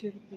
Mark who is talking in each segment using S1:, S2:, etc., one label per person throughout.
S1: It's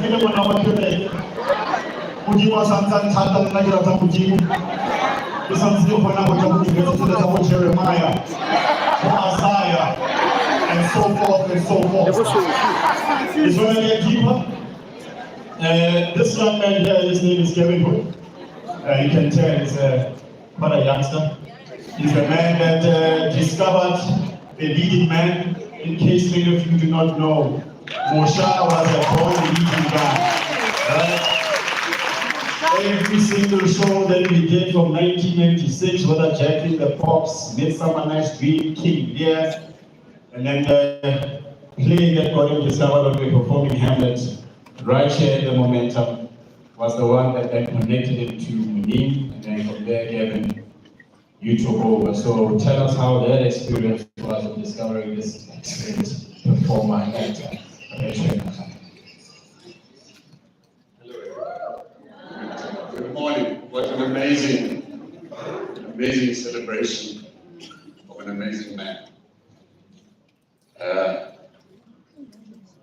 S1: Kile mwana wa kile. Mujiwa santan tata na jira za mujibu. Bisamsio kwa nabo ya mujibu za kwa Jeremiah, for Isaiah, and so forth and so forth. Is there any deeper? This young man here, his name is Kevin Hood. You can tell he's quite a youngster. He's a man that discovered a leading man. In case many of you do not know, Moshe was a born leading guy. Every single show that we did from 1996, whether Jack in the Box, Midsummer Night's Dream, King Lear, and then the play that got him discovered when we were performing Hamlet, right here in the Momentum, was the one that then connected him to Munim, and then from there Gavin, you took over. So tell us how that experience was of discovering this excellent performer and actor.
S2: Good morning. What an amazing celebration of an amazing man.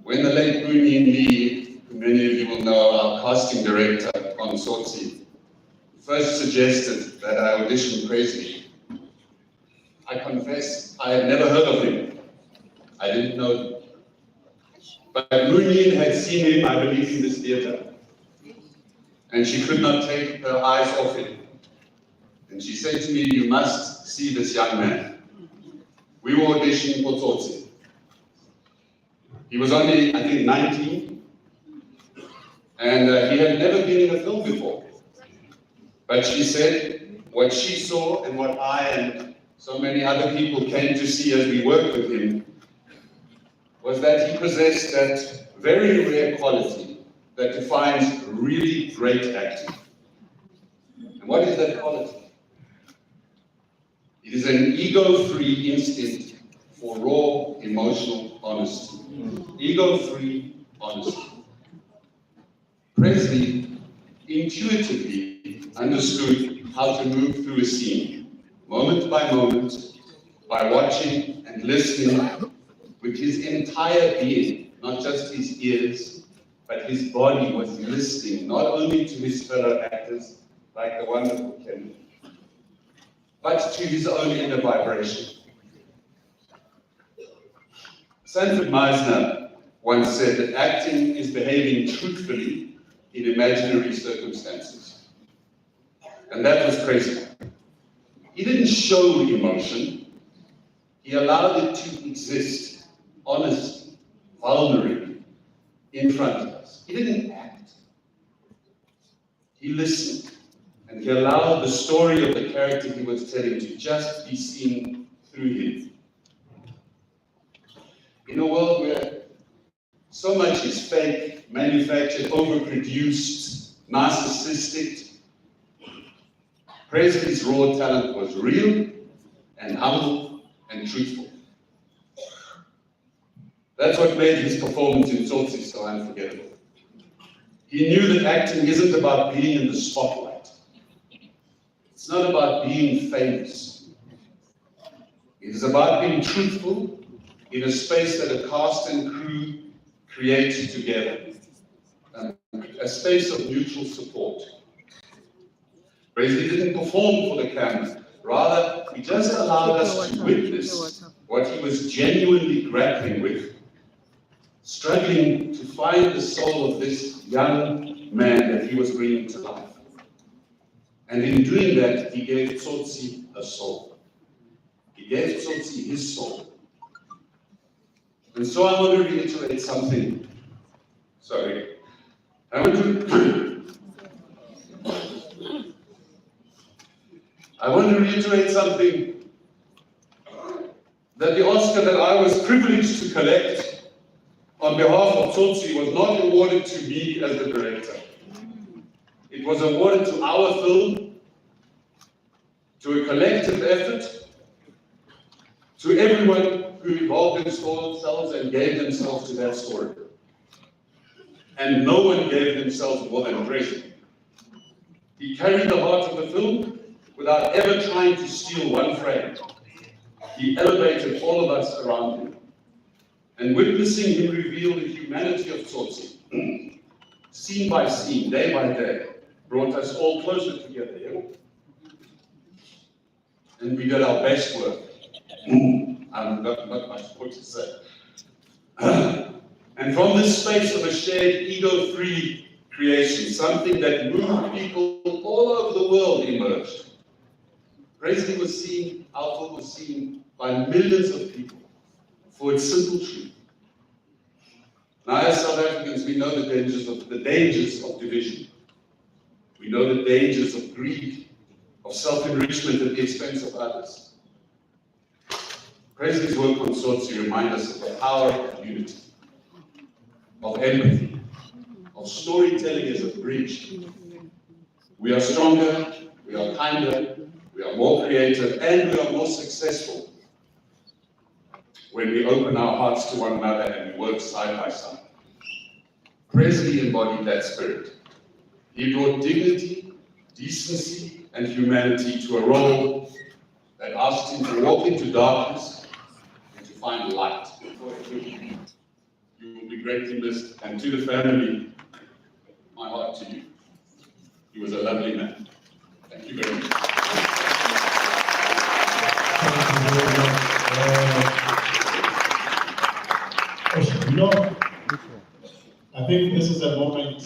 S2: When the late Mooney Lee, who many of you will know, our casting director on Tsotsi, first suggested that I audition Presley, I confess I had never heard of him. I didn't know him. But Mooney had seen him, I believe, in this theater. And she could not take her eyes off him. And she said to me, you must see this young man. We were auditioning for Tsotsi. He was only, I think, 19. And he had never been in a film before. But she said what she saw and what I and so many other people came to see as we worked with him was that he possessed that very rare quality that defines really great acting. And what is that quality? It is an ego-free instinct for raw emotional honesty. Ego-free honesty. Presley intuitively understood how to move through a scene, moment by moment, by watching and listening with his entire being, not just his ears, but his body was listening, not only to his fellow actors, like the wonderful Kevin, but to his own inner vibration. Sanford Meisner once said that acting is behaving truthfully in imaginary circumstances. And that was Presley. He didn't show emotion, he allowed it to exist, honestly, vulnerably, in front of us. He didn't act. He listened, and he allowed the story of the character he was telling to just be seen through him. In a world where so much is fake, manufactured, overproduced, narcissistic, Presley's raw talent was real and humble and truthful. That's what made his performance in Tsotsi so unforgettable. He knew that acting isn't about being in the spotlight. It's not about being famous. It is about being truthful in a space that a cast and crew create together. A space of mutual support. Presley didn't perform for the camera. Rather, he just allowed us to witness what he was genuinely grappling with, struggling to find the soul of this young man that he was bringing to life. And in doing that, he gave Tsotsi a soul. He gave Tsotsi his soul. And so I want to reiterate something. Sorry. I want to reiterate something that the Oscar that I was privileged to collect on behalf of Tsotsi was not awarded to me as the director. It was awarded to our film, to a collective effort, to everyone who involved themselves and gave themselves to that story. And no one gave themselves more than Presley. He carried the heart of the film without ever trying to steal one frame. He elevated all of us around him. And witnessing him reveal the humanity of Tsotsi, scene by scene, day by day, brought us all closer together. Yeah? And we did our best work. I've got not much more to say. And from this space of a shared ego-free creation, something that moved people all over the world emerged. Presley was seen, our film was seen by millions of people for its simple truth. Now, as South Africans, we know the dangers of division. We know the dangers of greed, of self-enrichment at the expense of others. Presley's work on Tsotsi reminds us of the power of unity, of empathy, of storytelling as a bridge. We are stronger, we are kinder, we are more creative, and we are more successful when we open our hearts to one another and we work side by side. Presley embodied that spirit. He brought dignity, decency, and humanity to a role that asked him to walk into darkness and to find light. You will be greatly missed, and to the family, my heart to you. He was a lovely man. Thank you very much.
S1: You know, I think this is a moment,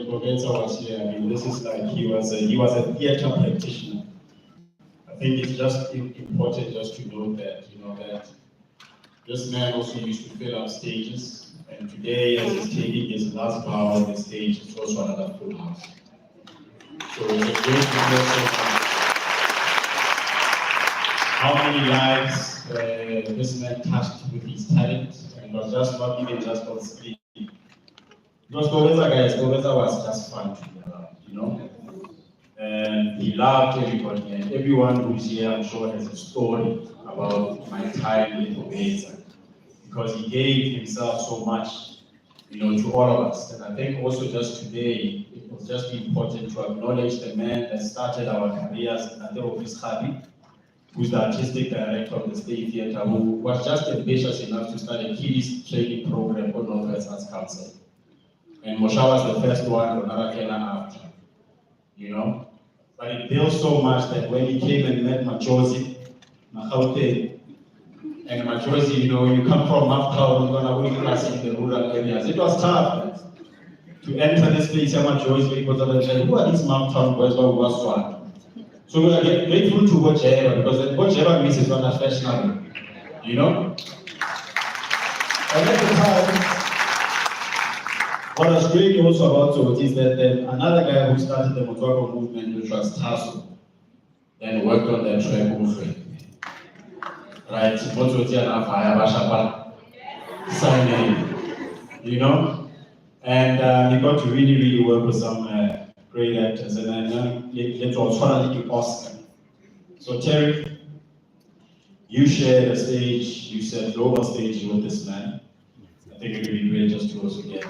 S1: Roberta was here. I mean, this is like he was a theater practitioner. I think it's just important just to know that, that this man also used to fill up stages, and today, as he's taking his last bow on the stage, it's also another full house. So it's a great reflection how many lives this man touched with his talent, and was just not even just on screen. Because Gobeza was just fun to be around, And he loved everybody, and everyone who's here, I'm sure, has a story about my time with Gobeza, because he gave himself so much, to all of us. And I think also just today, it was just important to acknowledge the man that started our careers, Office Khabi, who's the artistic director of the State Theatre, who was just ambitious enough to start a kiddies training program called Northwest Arts Council. And Mosha was the first one, Ronara Kena after, But it built so much that when he came and met Machozi, and Machozi, you come from Maftown, you're going to class in the rural areas. It was tough to enter this place, Machozi, because of the who are these Maftown boys who was one? So we are grateful to Bojera, because Bojera means it's not fashionable, And at the time, what was great also about Tsotsi is that another guy who started the Motwako movement, which was Tasso, and worked on that track movement. Right, Tsotsi and Afaya Bashapa signing, and he got to really work with some great actors, and then let's also finally do Oscar. So Terry, you shared a stage, you said global stage with this man. I think it would be great just to also get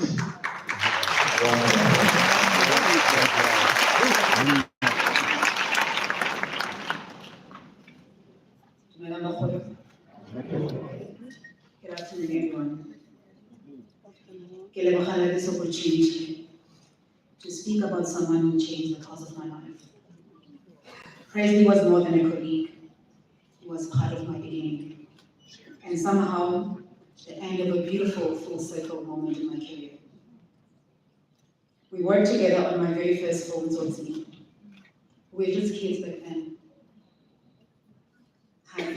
S3: Good afternoon, everyone. This opportunity to speak about someone who changed the course of my life. Presley was more than a colleague. He was part of my beginning, and somehow the end of a beautiful full circle moment in my career. We worked together on my very first film, Tsotsi. We were just kids back then.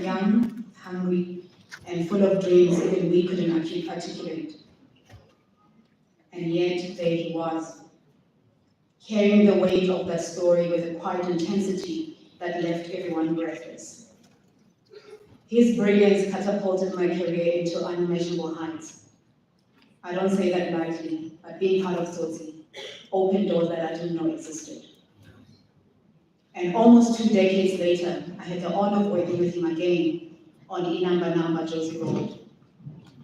S3: Young, hungry, and full of dreams even we couldn't articulate. And yet there he was, carrying the weight of that story with a quiet intensity that left everyone breathless. His brilliance catapulted my career into unimaginable heights. I don't say that lightly, but being part of Tsotsi opened doors that I didn't know existed. And almost 2 decades later, I had the honor of working with him again on Inamba Josie Road.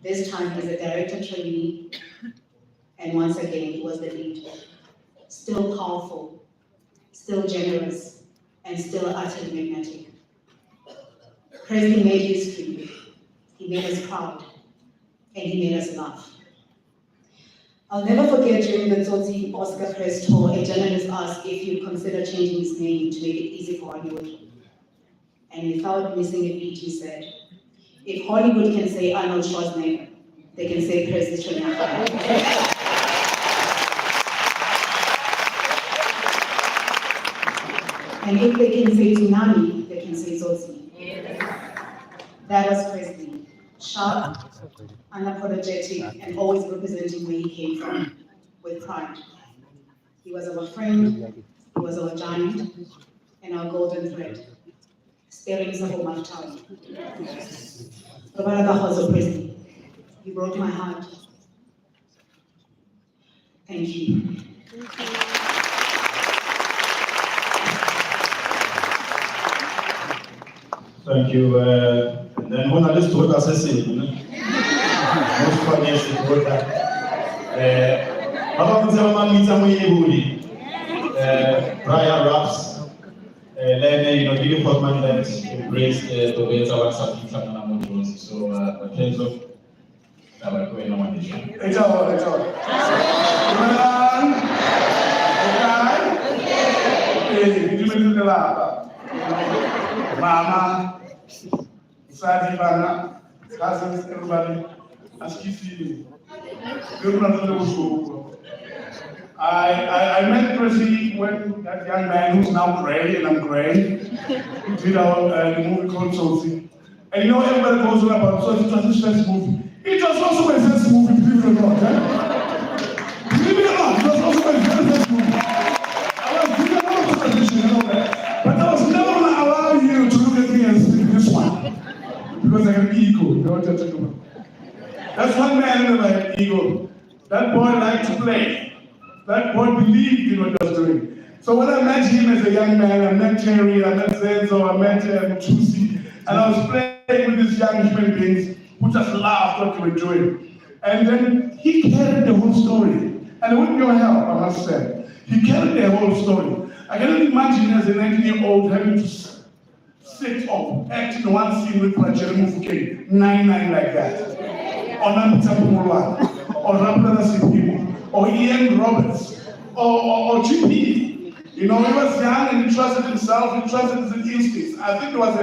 S3: This time as a director trainee, and once again, he was the lead. Still powerful, still generous, and still utterly magnetic. Presley made history. He made us proud, and he made us laugh. I'll never forget during the Tsotsi Oscar press tour, a journalist asked if you'd consider changing his name to make it easy for Hollywood. And without missing a beat, he said, if Hollywood can say Arnold Schwarzenegger, they can say Presley Chweneyagae. And if they can say Tsunami, they can say Tsotsi. That was Presley. Sharp, unapologetic, and always representing where he came from, with pride. He was our friend, he was our giant, and our golden thread. Staring Sabo Maftawi. Presley, you broke my heart. Thank you.
S1: Thank you. And then when I listen to what I say, most funniest is what I'm going to tell Brian Raps, really for man that embraced the ways of something from Namojo. So, in terms of that, we're going on the show. It's all.
S4: Mama, Sadi Bana, cousins, everybody, Askisi, I met Presley when that young man who's now gray, and I'm gray, did a movie called Tsotsi. And you know, everybody goes on about Tsotsi, it was his first movie. It was also my first movie, believe it or not. Believe it or not, it was also my very first movie. I was doing a lot of competition and all that. But I was never going to allow you to look at me and say this one. Because I have ego, you know what I'm talking about. That's one man that I had ego. That boy liked to play. That boy believed in what he was doing. So when I met him as a young man, I met Terry, I met Zenzo, I met Chusi, and I was playing with these young human beings who just laughed what we were doing. And then he carried the whole story. And with your help, I must say, he carried the whole story. I cannot imagine as a 19-year-old having to sit or act in one scene with Prajeri Mufukeng, 9-9 like that. Or Namita Pumulwa, or Ramprana Sipimu, or Ian Roberts, or GP. You know, he was young and he trusted himself, he trusted his instincts. I think there was a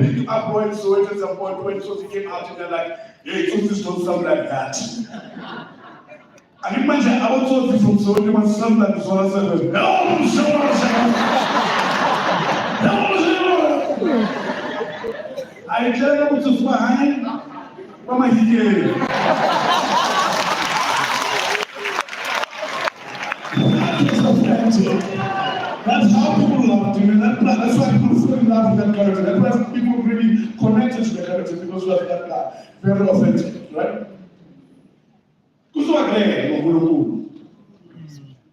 S4: big uproar in Soweto at some point when Tsotsi came out and they're like, yeah, Tsotsi don't sound like that. I can imagine I was Tsotsi from Soweto, it was something like this one. I said, I tell you to behind, Mama Hike. That's how people loved him, and that's why people fell in love with that character. That's why people really connected to the character because of that guy. Very authentic, right?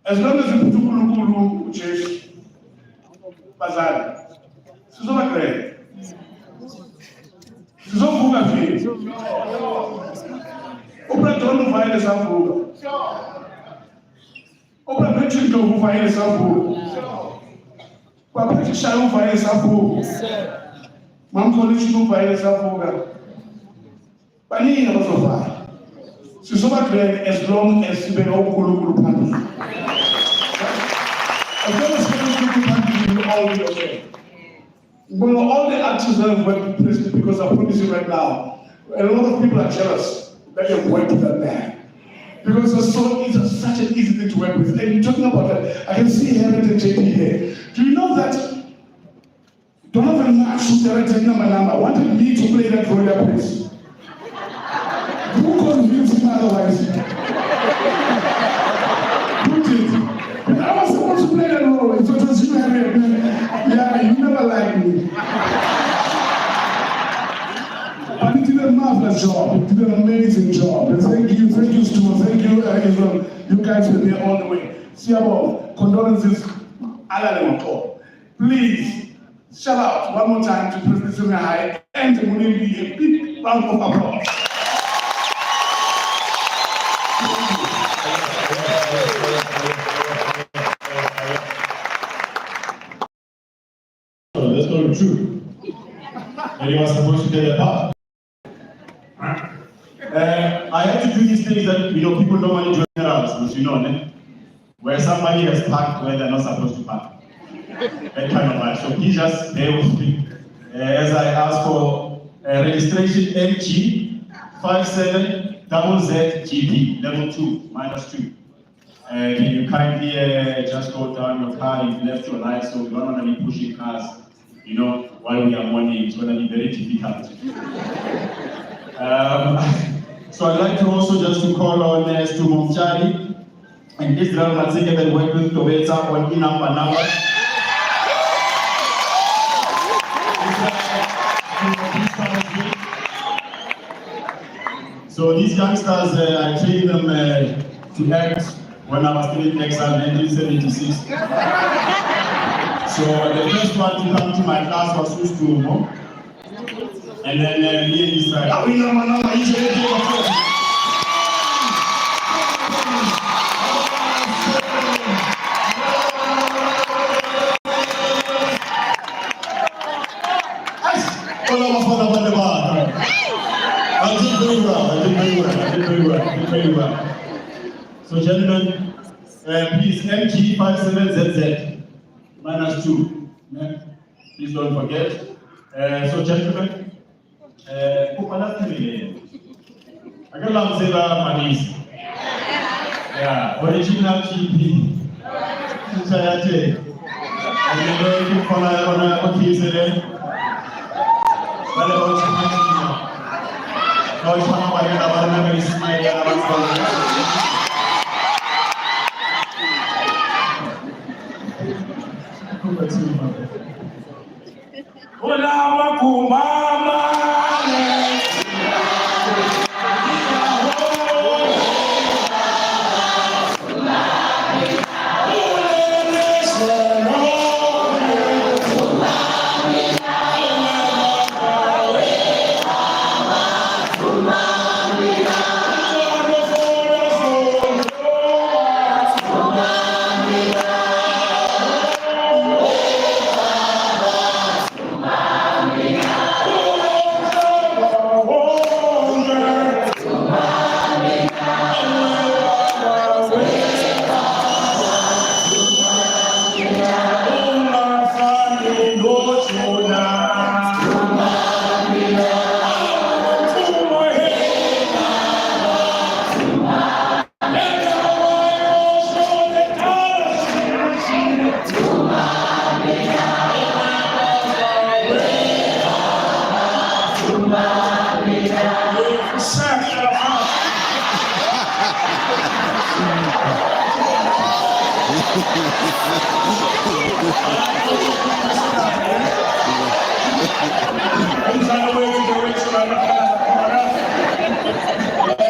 S4: As long as you put Kulukulu, which is Bazali, it's not great. It's not Buga. Open don't find a sample. Open mention to find a sample. Papa Shadow find a sample. Mam College to find a sample. Pani was of fire. She's not great as long as you been all Kulukulu Pani. As long as Kulukulu Pani will all be okay. Well, all the actors that have worked with Presley, because I promise you right now, a lot of people are jealous that they've worked with that man. Because it's such an easy thing to work with. And you're talking about that, I can see Harriet and JP here. Do you know that Donovan Marsh, who directed Number, wanted me to play that royal place? Who convinced him otherwise? Who did? And I was supposed to play that role. It was you, Harriet. Yeah, you never liked me. But he did a marvelous job. He did an amazing job. And thank you, Stu, thank you, Israel. You guys were there all the way. Siabo, condolences, please, shout out one more time to Presley Chweneyagae and Munili, a big round of applause.
S1: That's not true. And you are supposed to get that part. I had to do these things that people normally do. festivals, which you know, where somebody has parked where they're not supposed to park. That kind of vibe. So please just bear with me as I ask for registration MG 57ZZGP, level 2, -2. Can you kindly just go down your car and left or right, so we don't want to be pushing cars, you know, while we are mourning. It's going to be very difficult. So I'd like to also just to call on Stu Momchari and Israel Matsike that work with Tobeta on number. So these youngsters, I trained them to act when I was still in exile in 1976. So the first one to come to my class was Ustumo. And then me and Israel. I did very well. So gentlemen, please, MG57ZZ, -2. Please don't forget. So gentlemen, I can say Manis. Yeah, original GP.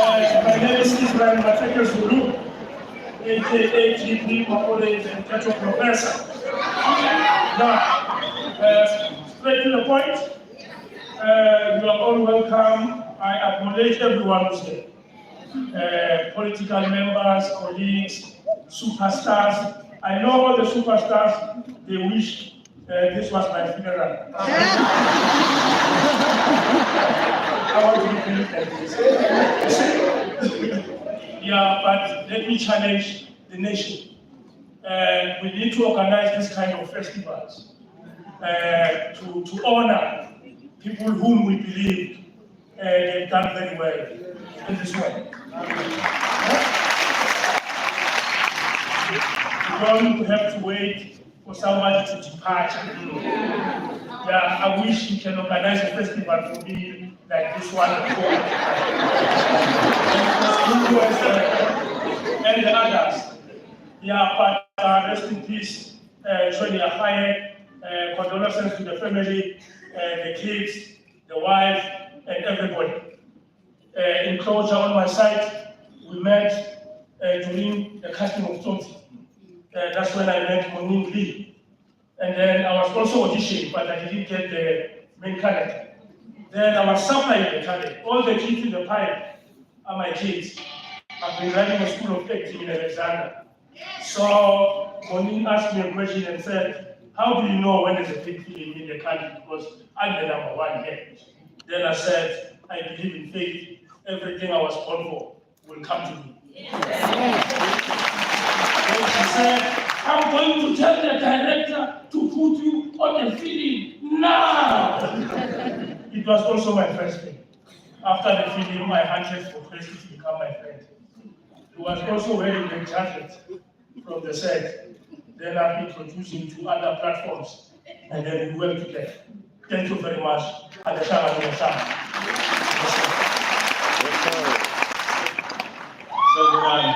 S1: And my name is Israel Matsike, aka GP Mapolet and Petro Professor. Now, straight to the point, you are all welcome. I acknowledge everyone who's here. Political members, colleagues, superstars. I know all the superstars, they wish this was my funeral. I want to be paid like this. Yeah, but let me challenge the nation. We need to organize this kind of festivals to honor people whom we believe they've done very well in this world. You don't have to wait for somebody to depart. Yeah, I wish you can organize a festival for me like this one. And the others. Yeah, but rest in peace, Chweneyagae. Condolences to the family, the kids, the wife, and everybody. In closure on my side, we met during the casting of Tsotsi. That's when I met Monin Lee. And then I was also auditioning, but I didn't get the main character. Then I was supplying the talent. All the kids in the pipe are my kids. I've been running a school of acting in Alexander. So Monin asked me a question and said, how do you know when there's a big film in the country? Because I'm the #1 here. Then I said, I believe in faith. Everything I was born for will come to me.
S5: And she said, I'm going to tell the director to put you on the film now. It was also my first film. After the film, I hunted for Presley to become my friend. He was also wearing the jacket from the set. Then I've introduced him to other platforms, and then we work together. Thank you very much.
S6: So everyone,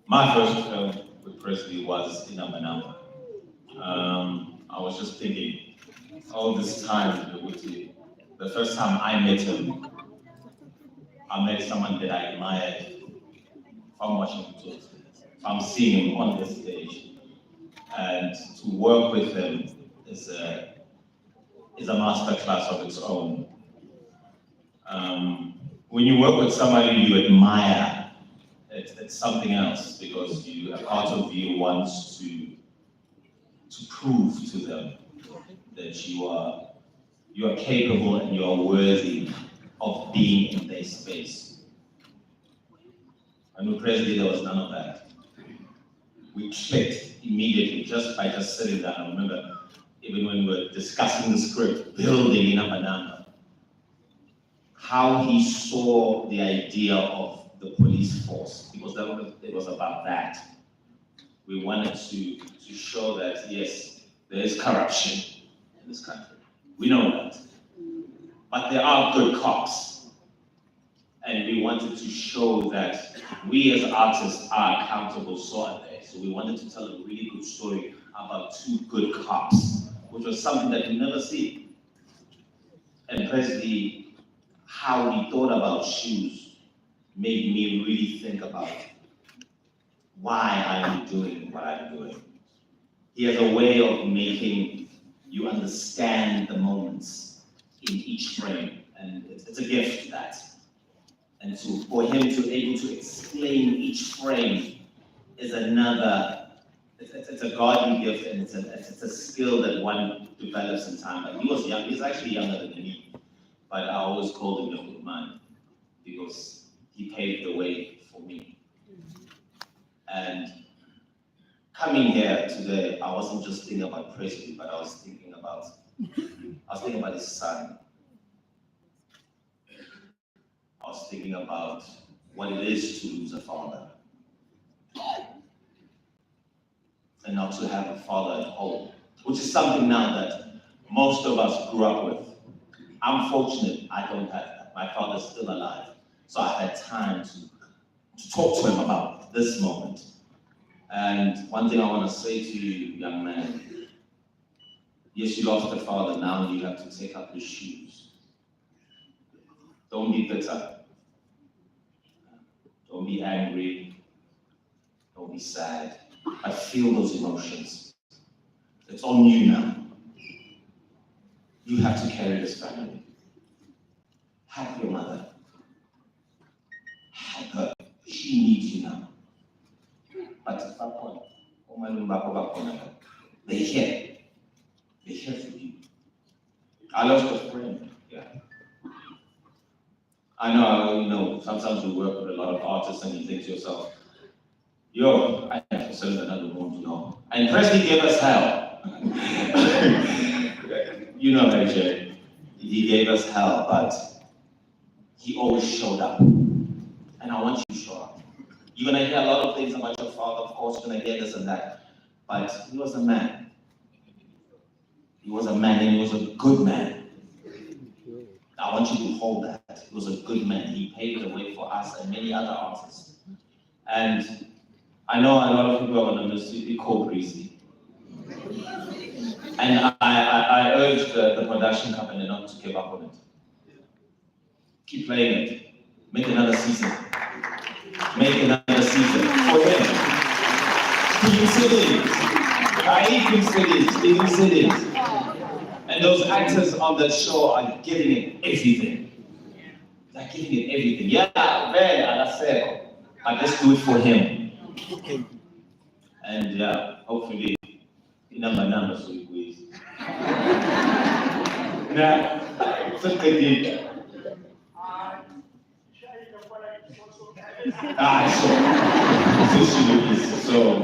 S6: my first film with Presley was in Amanamba. I was just thinking, all this time, the first time I met him, I met someone that I admired. If I'm watching him talk, if I'm seeing him on the stage, and to work with him is a masterclass of its own. When you work with somebody you admire, it's something else, because a part of you wants to prove to them that you are capable and you are worthy of being in their space. And with Presley, there was none of that. We clicked immediately just by sitting down. I remember even when we were discussing the script, building in a banana, how he saw the idea of the police force, because it was about that. We wanted to show that, yes, there is corruption in this country. We know that. But there are good cops. And we wanted to show that we as artists are accountable, so are they. So we wanted to tell a really good story about two good cops, which was something that we never see. And Presley, how he thought about shoes made me really think about why I'm doing what I'm doing. He has a way of making you understand the moments in each frame, and it's a gift, that. And for him to be able to explain each frame is another, it's a godly gift, and it's a skill that one develops in time. But he was young, he's actually younger than me, but I always called him a good man because he paved the way for me. And coming here today, I wasn't just thinking about Presley, but I was thinking about his son. I was thinking about what it is to lose a father and not to have a father at home, which is something now that most of us grew up with. I'm fortunate I don't have that. My father's still alive, so I've had time to talk to him about this moment. And one thing I want to say to you, young man, yes, you lost a father, now you have to take up his shoes. Don't be bitter. Don't be angry. Don't be sad. I feel those emotions. It's on you now. You have to carry this family. Help your mother. Help her. She needs you now. But they're here. They're here for you. I lost a friend. Yeah. I know, sometimes we work with a lot of artists and you think to yourself, yo, I have to send another one to know. And Presley gave us hell. You know, AJ, he gave us hell, but he always showed up. And I want you to show up. You're gonna hear a lot of things about your father, of course, you're gonna hear this and that, but he was a man. He was a man, and he was a good man. I want you to hold that. He was a good man. He paved the way for us and many other artists. And I know a lot of people are going to miss you. Be cool, Breezy. And I urge the production company not to give up on it. Keep playing it. Make another season. Make another season for him. Queen Cities. I eat Queen Cities. And those actors on that show are giving it everything. like giving it everything. Yeah, man, I said, let's do it for him. And yeah, hopefully, number so we quiz. Nah, so good. So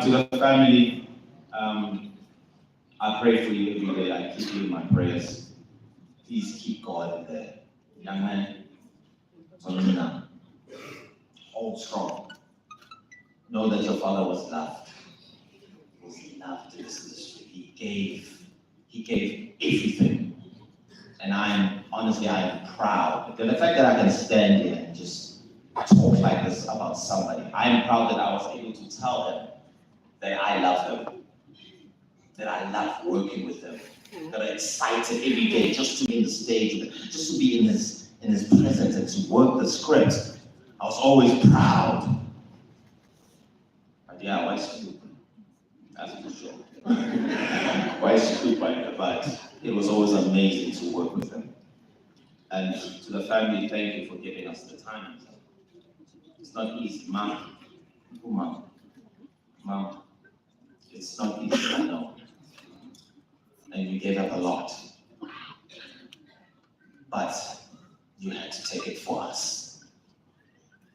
S6: to the family, I pray for you every day. I keep you in my prayers. Please keep God in there. Young man, hold strong. Know that your father was loved. He was loved in this industry. He gave everything. And I am proud. The fact that I can stand here and just talk like this about somebody, I am proud that I was able to tell them that I love them, that I love working with them, that I'm excited every day just to be in the stage, just to be in his presence and to work the script. I was always proud. But yeah, why stupid? That's for sure. Why stupid? But it was always amazing to work with them. And to the family, thank you for giving us the time. It's not easy, Mom. It's not easy, I know. And you gave up a lot. But you had to take it for us.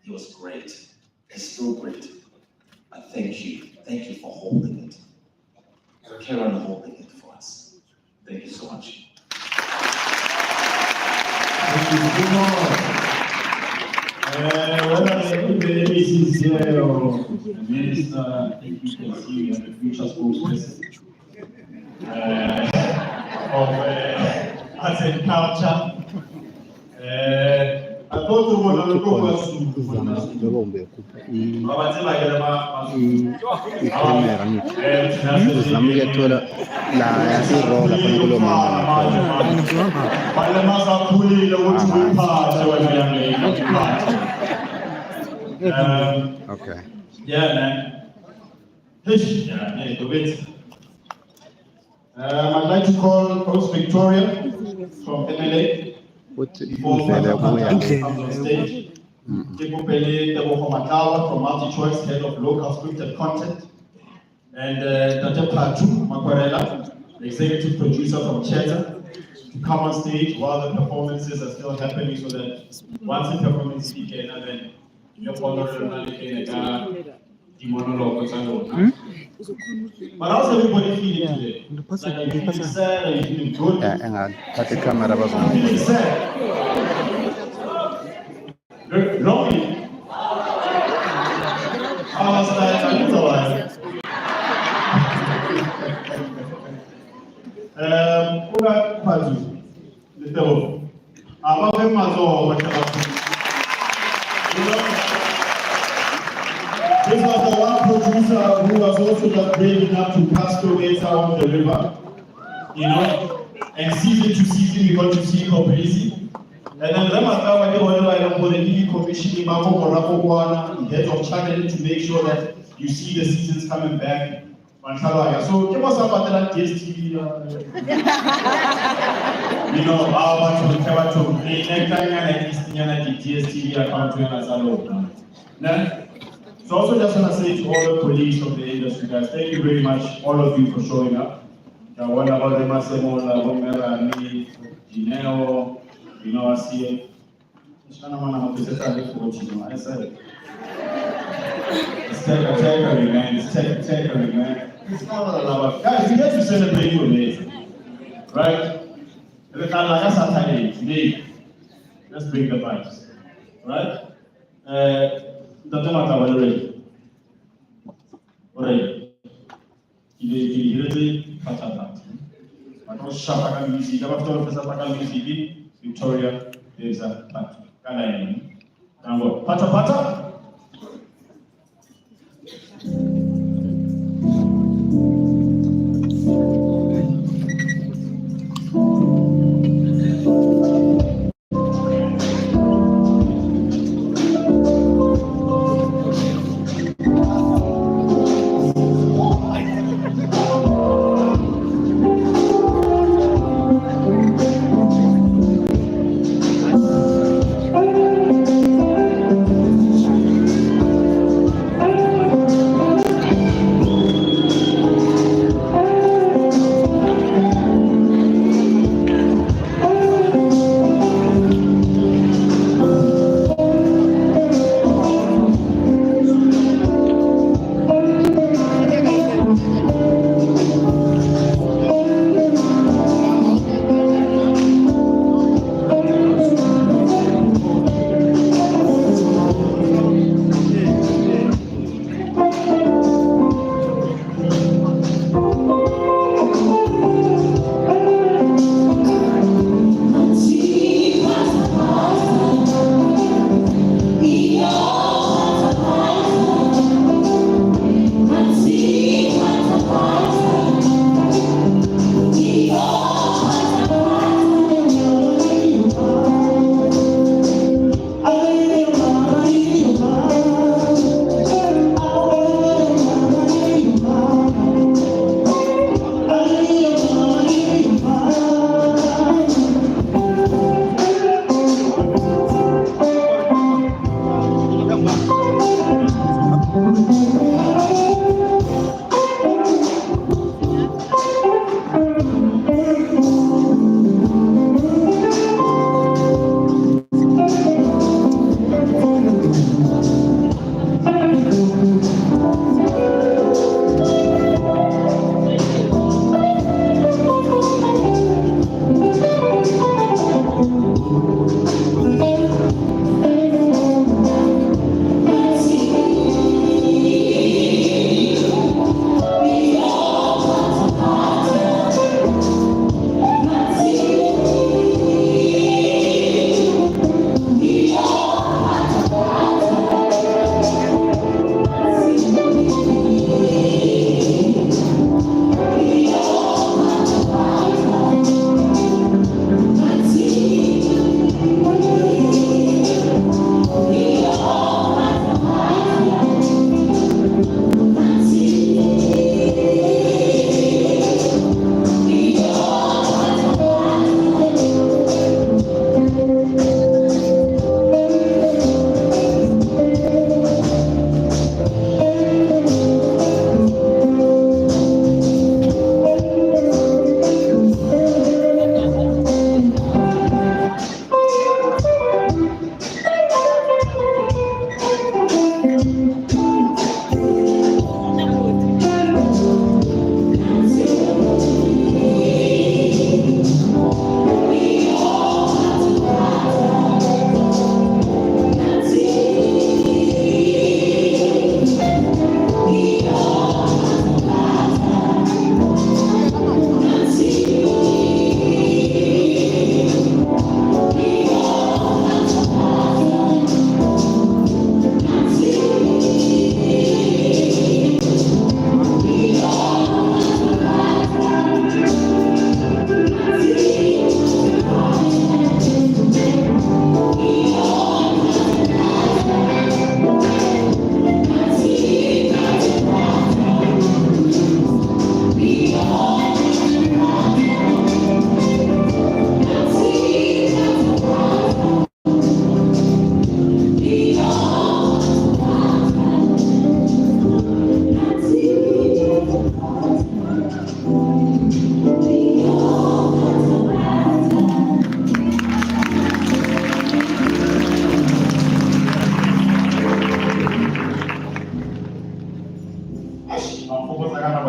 S6: It was great. It's still great. But thank you. Thank you for holding it. Carry on holding it for us. Thank you so much.
S1: Thank you. Whether the ABC is here or the minister, you can see we have a future spokesperson of arts and culture. I thought to one of the
S7: Okay.
S1: Yeah, man. I'd like to call Host Victoria from MLA. Before comes on stage. Kekupele Tebogo Matawa from MultiChoice, head of local scripted content. And Tate Patu Makwarela, the executive producer from Cheddar, to come on stage while the performances are still happening so that once the performance begins, then you're But how's everybody feeling today? Like, are you feeling sad? Are you feeling good?
S7: Yeah, but the camera was
S1: I'm feeling sad. Lonely. I was like, I don't know why. Uga Padu, the devil. I'm a This was the one producer who was also just brave enough to pass away along the river, you know, and season to season we got to see Kobrisi. And then Ramaka, they were for the commission, heads of channel to make sure that you see the seasons coming back. So give us about that DSTV. You know, our DSTV account. So also just want to say to all the colleagues of the industry, guys, thank you very much, all of you, for showing up. One about the Masemola, Bomera, me, Gineo, you know, I see it. It's technically, man. It's technically, man. It's not a lot of guys, we get to celebrate your day, right? Let's bring the vibes, right? Doesn't matter what already. Already. He really patata. But no shapa music. Victoria, there's a pat. Pata pata.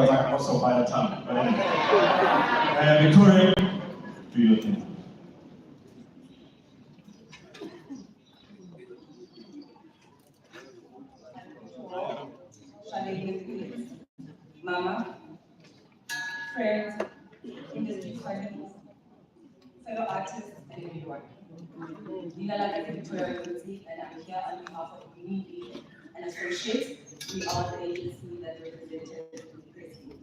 S8: because I also bite a tongue. But anyway, Victoria, do your thing.
S9: Mama, friends, industry partners, fellow artists, and everyone. Victoria, and I'm here on behalf of Community and Associates. We are the agency that represented Presley.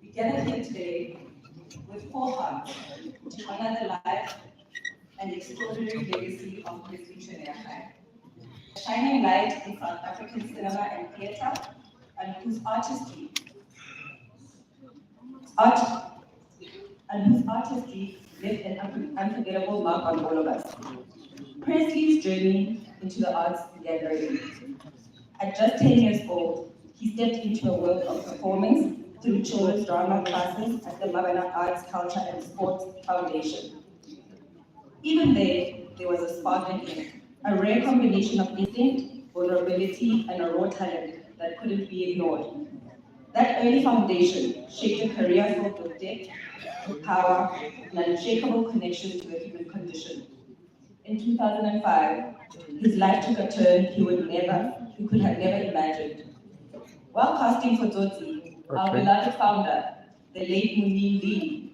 S9: We gather here today with full hearts to honor the life and extraordinary legacy of Presley Chweneyagae, shining light in South African cinema and theatre, and whose artistry left an unforgettable mark on all of us. Presley's journey into the arts began early. At just 10 years old, he stepped into a world of performance through children's drama classes at the Mabana Arts, Culture and Sports Foundation. Even there was a spark in him, a rare combination of instinct, vulnerability, and a raw talent that couldn't be ignored. That early foundation shaped a career filled with depth, power, and an unshakable connection to the human condition. In 2005, his life took a turn he could have never imagined. While casting for Tsotsi, our beloved founder, the late Munin Lee,